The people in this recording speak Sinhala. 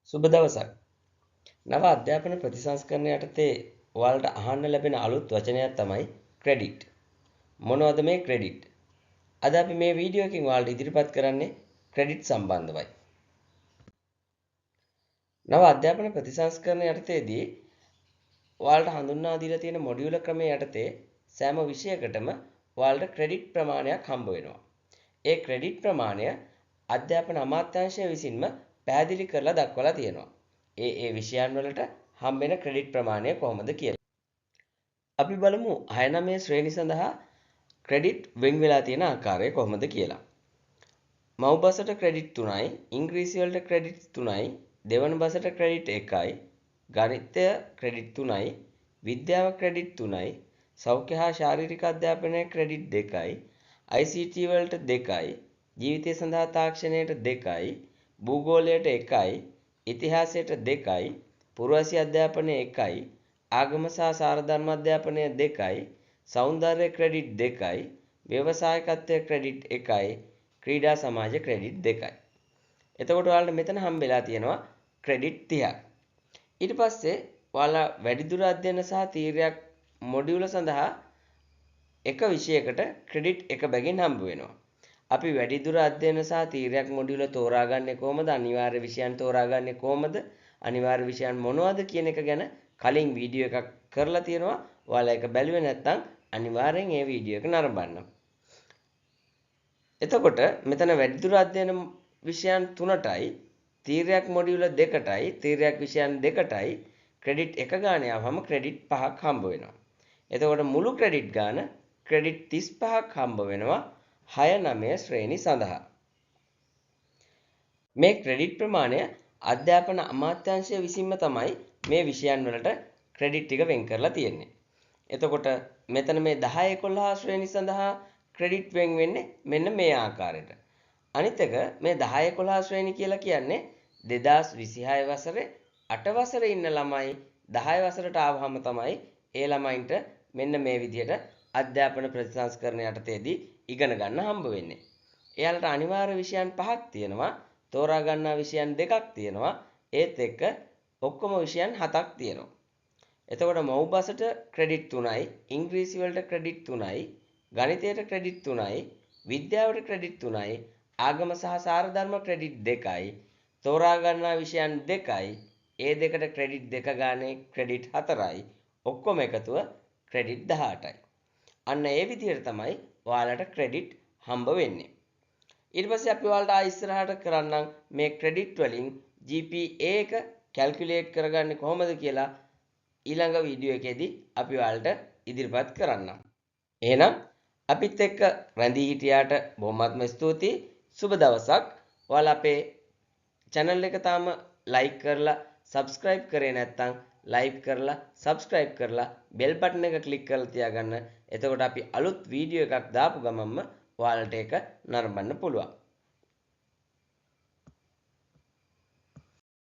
සුබ දවසක්. නව අධ්‍යාපන ප්‍රතිසංස්කරණ යටතේ ඔයාලට අහන්න ලැබෙන අලුත් වචනයක් තමයි ක්‍රෙඩිට්. මොනවද මේ ක්‍රෙඩිට්? අද අපි මේ වීඩියෝ එකකින් ඔයාලට ඉදිරිපත් කරන්නේ ක්‍රෙඩිට් සම්බන්ධවයි. නව අධ්‍යාපන ප්‍රතිසංස්කරණ යටතේදී ඔයාලට හඳුන්වා දීලා තියෙන මොඩියුල ක්‍රමයේ යටතේ සෑම විෂයකටම ඔයාලට ක්‍රෙඩිට් ප්‍රමාණයක් හම්බ වෙනවා. ඒ ක්‍රෙඩිට් ප්‍රමාණය අධ්‍යාපන අමාත්‍යාංශය විසින්ම පැහැදිලි කරලා දක්වලා තියෙනවා. ඒ විෂයන් වලට හම්බෙන ක්‍රෙඩිට් ප්‍රමාණය කොහොමද කියලා. අපි බලමු 6 9 ශ්‍රේණි සඳහා ක්‍රෙඩිට් වෙන් වෙලා තියෙන ආකාරය කොහොමද කියලා. මව් බසට ක්‍රෙඩිට් 3යි, ඉංග්‍රීසි වලට ක්‍රෙඩිට් 3යි, දෙවන බසට ක්‍රෙඩිට් 1යි, ගණිතය ක්‍රෙඩිට් 3යි, විද්‍යාව ක්‍රෙඩිට් 3යි, සෞඛ්‍ය හා ශාරීරික අධ්‍යාපනය ක්‍රෙඩිට් 2යි, ICT වලට 2යි, ජීවිතය සඳහා තාක්ෂණයට 2යි, භූගෝලයට 1යි, ඉතිහාසයට 2යි, පුරවැසි අධ්‍යාපනය 1යි, ආගම සහ සාරධර්ම අධ්‍යාපනය 2යි, සෞන්දර්ය ක්‍රෙඩිට් 2යි, ව්‍යවසායකත්වය ක්‍රෙඩිට් 1යි, ක්‍රීඩා සමාජ ක්‍රෙඩිට් 2යි. එතකොට ඔයාලට මෙතන හම්බෙලා තියෙනවා ක්‍රෙඩිට් 30ක්. ඊට පස්සේ ඔයාලා වැඩිදුර අධ්‍යයන සහ තීරයක් මොඩියුල සඳහා එක විෂයකට ක්‍රෙඩිට් 1 බැගින් හම්බ වෙනවා. අපි වැඩිදුර අධ්‍යයන සහ තීරයක් මොඩියුල තෝරාගන්නේ කොහොමද? අනිවාර්ය විෂයන් තෝරාගන්නේ කොහොමද? අනිවාර්ය විෂයන් මොනවද කියන එක ගැන කලින් වීඩියෝ එකක් කරලා තියෙනවා. ඔයාලා ඒක බැලුවේ නැත්නම් අනිවාර්යෙන් ඒ වීඩියෝ එක නරඹන්න. එතකොට මෙතන වැඩිදුර අධ්‍යයන විෂයන් 3ටයි, තීරයක් මොඩියුල 2ටයි, තීරයක් විෂයන් 2ටයි ක්‍රෙඩිට් 1 ගාන යවම ක්‍රෙඩිට් 5ක් හම්බ වෙනවා. එතකොට මුළු ක්‍රෙඩිට් ගාන ක්‍රෙඩිට් 35ක් හම්බ වෙනවා 6 9 ශ්‍රේණි සඳහා. මේ ක්‍රෙඩිට් ප්‍රමාණය අධ්‍යාපන අමාත්‍යාංශය විසින්ම තමයි මේ විෂයන් වලට ක්‍රෙඩිට් ටික වෙන් කරලා තියෙන්නේ. එතකොට මෙතන මේ 10 11 ශ්‍රේණි සඳහා ක්‍රෙඩිට් වෙන් වෙන්නේ මෙන්න මේ ආකාරයට. අනිත් එක මේ 10 11 ශ්‍රේණි කියලා කියන්නේ 2026 වසරේ 8 වසරේ ඉන්න ළමයි 10 වසරට ආවහම තමයි ඒ ළමයින්ට මෙන්න මේ විදිහට අධ්‍යාපන ප්‍රතිසංස්කරණ යටතේදී ඉගෙන ගන්න හම්බ වෙන්නේ. එයාලට අනිවාර්ය විෂයන් 5ක් තියෙනවා. තෝරා ගන්නා විෂයන් 2ක් තියෙනවා. ඒත් එක්ක ඔක්කොම විෂයන් 7ක් තියෙනවා. එතකොට මව් බසට ක්‍රෙඩිට් 3යි, ඉංග්‍රීසි වලට ක්‍රෙඩිට් 3යි, ගණිතයට ක්‍රෙඩිට් 3යි, විද්‍යාවට ක්‍රෙඩිට් 3යි, ආගම සහ සාරධර්ම ක්‍රෙඩිට් 2යි, තෝරා ගන්නා විෂයන් 2යි, ඒ දෙකට ක්‍රෙඩිට් 2 ගානේ ක්‍රෙඩිට් 4යි, ඔක්කොම එකතුව ක්‍රෙඩිට් 18යි. අන්න ඒ විදිහට තමයි ඔයාලට ක්‍රෙඩිට් හම්බ වෙන්නේ. ඊට පස්සේ අපි ඔයාලට ඉස්සරහට කරන්නම් මේ ක්‍රෙඩිට් වලින් GPA එක කැල්කියුලේට් කරගන්නේ කොහොමද කියලා ඊළඟ වීඩියෝ එකේදී අපි ඔයාලට ඉදිරිපත් කරන්නම්. එහෙනම් අපිත් එක්ක රැඳී හිටියාට බොහොමත්ම ස්තුතියි. සුබ දවසක්. ඔයාලා අපේ channel එක තාම like කරලා subscribe කරේ නැත්නම් like කරලා subscribe කරලා bell button එක click කරලා තියාගන්න. එතකොට අපි අලුත් වීඩියෝ එකක් දාපු ගමන්ම ඔයාලට ඒක නරඹන්න පුළුවන්.